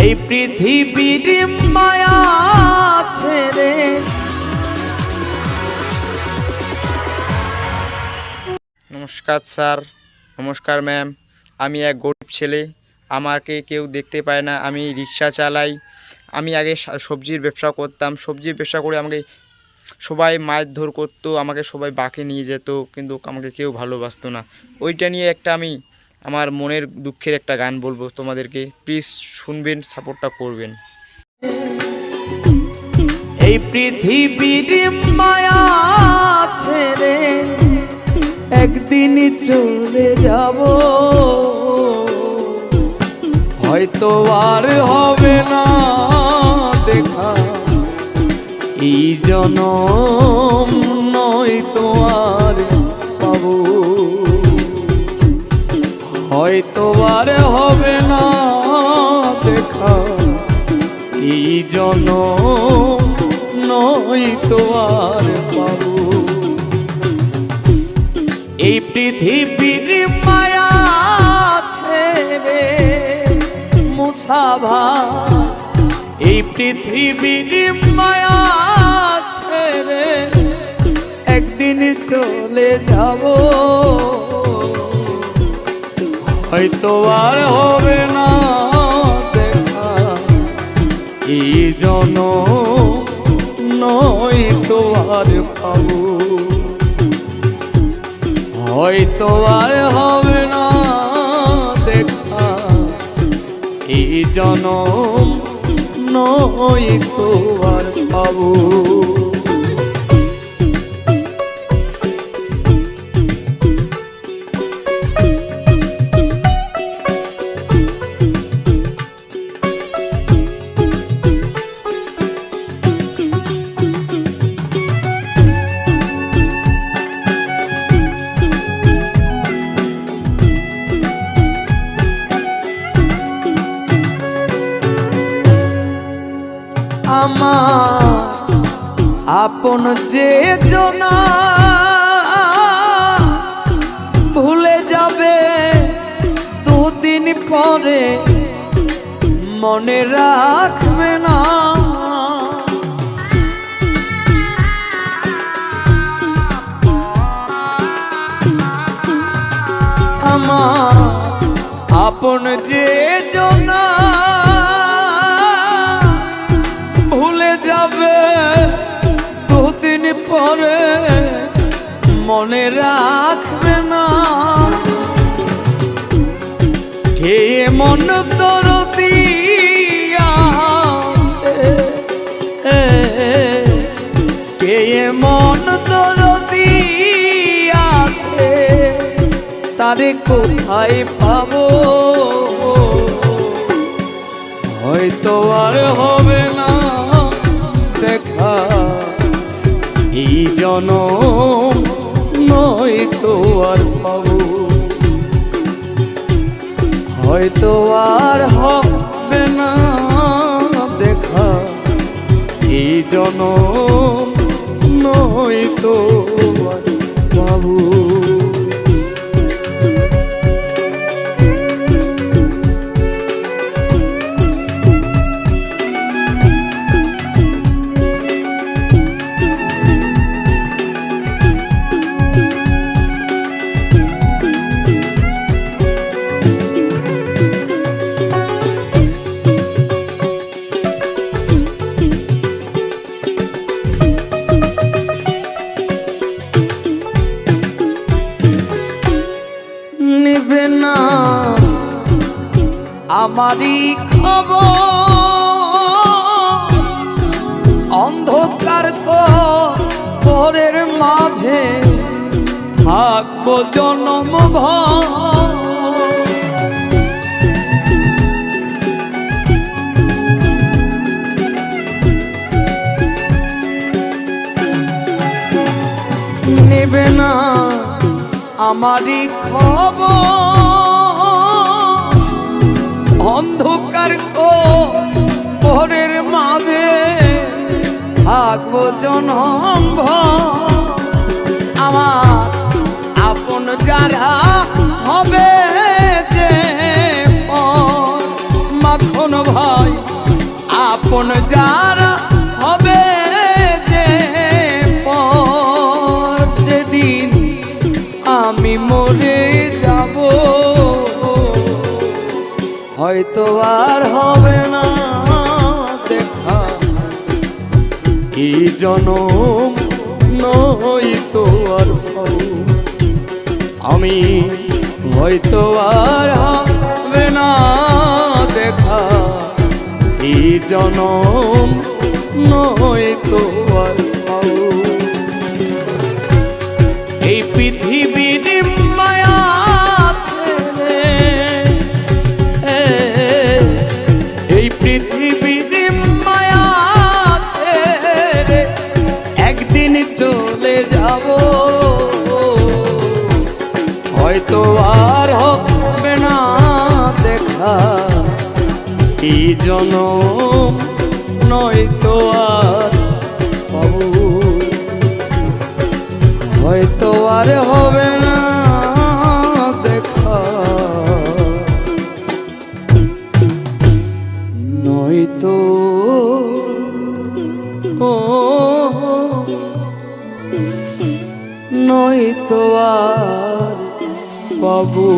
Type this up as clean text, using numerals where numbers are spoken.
এই পৃথিবীর মায়া ছেড়ে। নমস্কার স্যার, নমস্কার ম্যাম। আমি এক গরিব ছেলে, আমাকে কেউ দেখতে পায় না। আমি রিক্সা চালাই। আমি আগে সবজির ব্যবসা করতাম। সবজির ব্যবসা করে আমাকে সবাই মারধর করতো, আমাকে সবাই বাঁকে নিয়ে যেত, কিন্তু আমাকে কেউ ভালোবাসতো না। ওইটা নিয়ে একটা আমি আমার মনের দুঃখের একটা গান বলবো তোমাদেরকে। প্লিজ শুনবেন, সাপোর্টটা করবেন। এই পৃথিবীর মায়া ছেড়ে একদিন চলে যাব, হয়তো আর হবে না দেখা। এই জনম নয়তো আর পাবো, হয়তো আর হবে না দেখা। এই জনম নয়তো আর পাবো। এই পৃথিবীর মায়া ছেড়ে মুসাভা, এই পৃথিবীর মায়া ছেড়ে একদিন চলে যাব, হয়তো আর হবে না দেখা। এই জনম নয়তো আর পাবো, হয়তো আর হবে না দেখা। এই জনম নয়তো আর পাবো। আমার আপন যে জনা ভুলে যাবে দুদিন পরে, মনে রাখবে না। আমার আপন যে জনা ভুলে যাবে দুদিন পরে, মনে রাখবে না। কে মন দরদি আছে, কে মন দরদি আছে, তারে কোথায় পাবো, হয়তো আর হবে না দেখা। এই জনম নয়তো আর পাবো, হয়তো আর হবে না দেখা। এই জনম নয়তো আর পাবো। নিবে না আমারই খবর, অন্ধকার ঘরের মাঝে থাকবো জনমভর। নিবে না আমারই খবর, অন্ধকার ঘরের মাঝে থাকবো জনমভর। আমার আপন যারা হবে যে মাখন ভাই আপন যারা হবে যে পর যেদিন আমি মরে যাব, হয়তো আর হবে না দেখা এই জনম, নয়তো আর পাবো। আমি হয়তো আর হবে না দেখা এই জনম, নয়তো আর পাবো। এই পৃথিবীর মায়া ছেড়ে, এই পৃথিবীর মায়া ছেড়ে একদিন চলে যাব, হয়তো আর হবে না দেখা এই জনম, নয়তো আর পাবো। হয়তো আর হবে না দেখা, নয়তো নয়তো আর পাবো।